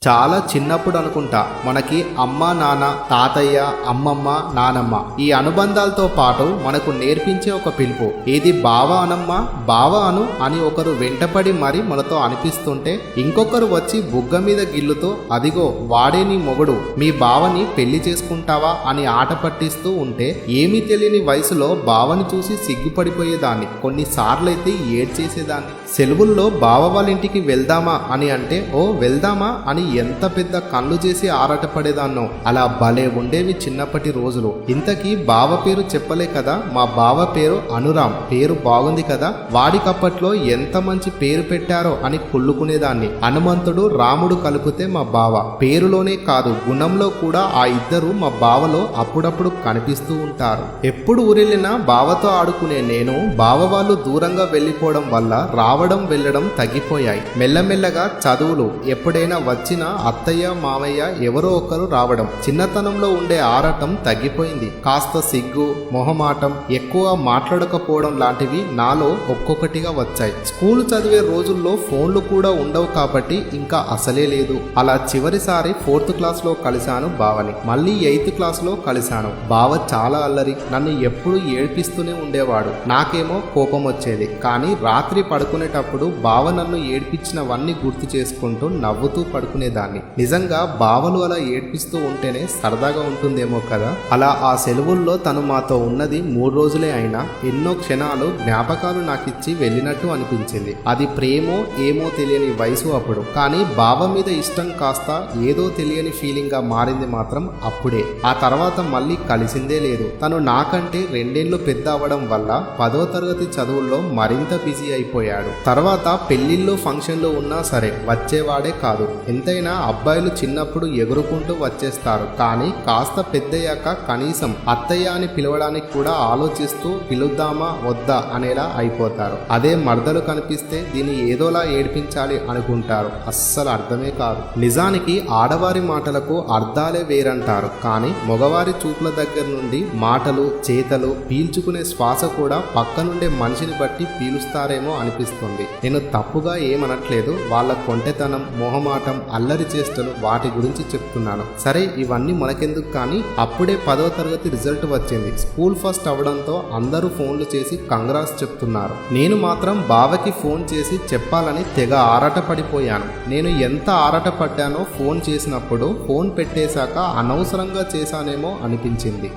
చాలా చిన్నప్పుడు అనుకుంటా మనకి అమ్మ నాన్న తాతయ్య అమ్మమ్మ నానమ్మ ఈ అనుబంధాలతో పాటు మనకు నేర్పించే ఒక పిలుపు ఏది బావ అనమ్మ బావ అను అని ఒకరు వెంటపడి మరి మనతో అనిపిస్తుంటే ఇంకొకరు వచ్చి బుగ్గ మీద గిల్లుతో అదిగో వాడే నీ మొగుడు మీ బావని పెళ్లి చేసుకుంటావా అని ఆట పట్టిస్తూ ఉంటే ఏమీ తెలియని వయసులో బావని చూసి సిగ్గుపడిపోయేదాన్ని కొన్నిసార్లైతే ఏడ్చేసేదాన్ని సెలవుల్లో బావ వాళ్ళ ఇంటికి వెళ్దామా అని అంటే ఓ వెళ్దామా అని ఎంత పెద్ద కళ్ళు చేసి ఆరాటపడేదాన్నో అలా భలే ఉండేవి చిన్నప్పటి రోజులు. ఇంతకీ బావ పేరు చెప్పలే కదా, మా బావ పేరు అనురామ్. పేరు బాగుంది కదా, వాడికప్పట్లో ఎంత మంచి పేరు పెట్టారో అని కుళ్ళుకునేదాన్ని. హనుమంతుడు రాముడు కలిపితే మా బావ. పేరులోనే కాదు గుణంలో కూడా ఆ ఇద్దరు మా బావలో అప్పుడప్పుడు కనిపిస్తూ ఉంటారు. ఎప్పుడు ఊరెళ్ళినా బావతో ఆడుకునే నేను బావ వాళ్ళు దూరంగా వెళ్ళిపోవడం వల్ల రావడం వెళ్ళడం తగ్గిపోయాయి. మెల్లమెల్లగా చదువులు ఎప్పుడైనా వచ్చిన అత్తయ్య మామయ్య ఎవరో ఒకరు రావడం, చిన్నతనంలో ఉండే ఆరాటం తగ్గిపోయింది. కాస్త సిగ్గు మొహమాటం ఎక్కువ మాట్లాడకపోవడం లాంటివి నాలో ఒక్కొక్కటిగా వచ్చాయి. స్కూల్ చదివే రోజుల్లో ఫోన్లు కూడా ఉండవు కాబట్టి ఇంకా అసలే లేదు. అలా చివరిసారి 4th క్లాస్లో కలిశాను బావని. మళ్ళీ 8th క్లాస్లో కలిశాను. బావ చాలా అల్లరి, నన్ను ఎప్పుడు ఏడ్పిస్తూనే ఉండేవాడు. నాకేమో కోపం వచ్చేది. కానీ రాత్రి పడుకునేటప్పుడు బావ నన్ను ఏడ్పించినవన్నీ గుర్తు చేసుకుంటూ నవ్వుతూ పడుకునేదాన్ని. నిజంగా బావలు అలా ఏడ్పిస్తూ ఉంటేనే సరదాగా ఉంటుందేమో కదా. అలా ఆ సెలవుల్లో తను మాతో ఉన్నది 3 రోజులే అయినా ఎన్నో క్షణాలు జ్ఞాపకాలు నాకిచ్చి వెళ్ళినట్టు అనిపించింది. అది ప్రేమో ఏమో తెలియని వయసు అప్పుడు. కానీ బావ మీద ఇష్టం కాస్త ఏదో తెలియని ఫీలింగ్ గా మారింది మాత్రం అప్పుడే. ఆ తర్వాత మళ్ళీ కలిసిందే లేదు. తను నాకంటే 2 ఏళ్లు పెద్ద అవ్వడం వల్ల 10వ తరగతి చదువుల్లో మరింత బిజీ అయిపోయాడు. తర్వాత పెళ్లిళ్ళు ఫంక్షన్లు ఉన్నా సరే వచ్చేవాడే కాదు. ఎంతైనా అబ్బాయిలు చిన్నప్పుడు ఎగురుకుంటూ వచ్చేస్తారు. కానీ కాస్త పెద్దయ్యాక కనీసం అత్తయ్య అని పిలవడానికి కూడా ఆలోచిస్తూ పిలుద్దామా వద్దా అనేలా అయిపోతారు. అదే మర్దలు కనిపిస్తే దీన్ని ఏదోలా ఏడ్పించాలి అనుకుంటారు. అస్సలు అర్థమే కాదు. నిజానికి ఆడవారి మాటలకు అర్థాలే వేరంటారు. కానీ మగవారి చూపుల దగ్గర నుండి మాటలు చేతలు పీల్చుకునే శ్వాస కూడా పక్కనుండే మనిషిని బట్టి పీలుస్తారేమో అనిపిస్తుంది. నేను తప్పుగా ఏమనట్లేదు. వాళ్ళ కొంటెతనం మొహమాటం అల్లరి చేష్టలు వాటి గురించి చెప్తున్నాను. సరే ఇవన్నీ మనకెందుకు, కానీ అప్పుడే 10వ తరగతి రిజల్ట్ వచ్చింది. స్కూల్ ఫస్ట్ అవడంతో అందరూ ఫోన్లు చేసి కంగ్రాట్స్ చెప్తున్నారు. నేను మాత్రం బావకి ఫోన్ చేసి చెప్పాలని తెగ ఆరాటపడిపోయాను. నేను ఎంత ఆరాటపడ్డానో ఫోన్ చేసినప్పుడు ఫోన్ పెట్టేశాక అనవసరంగా చేశానేమో అనిపించింది.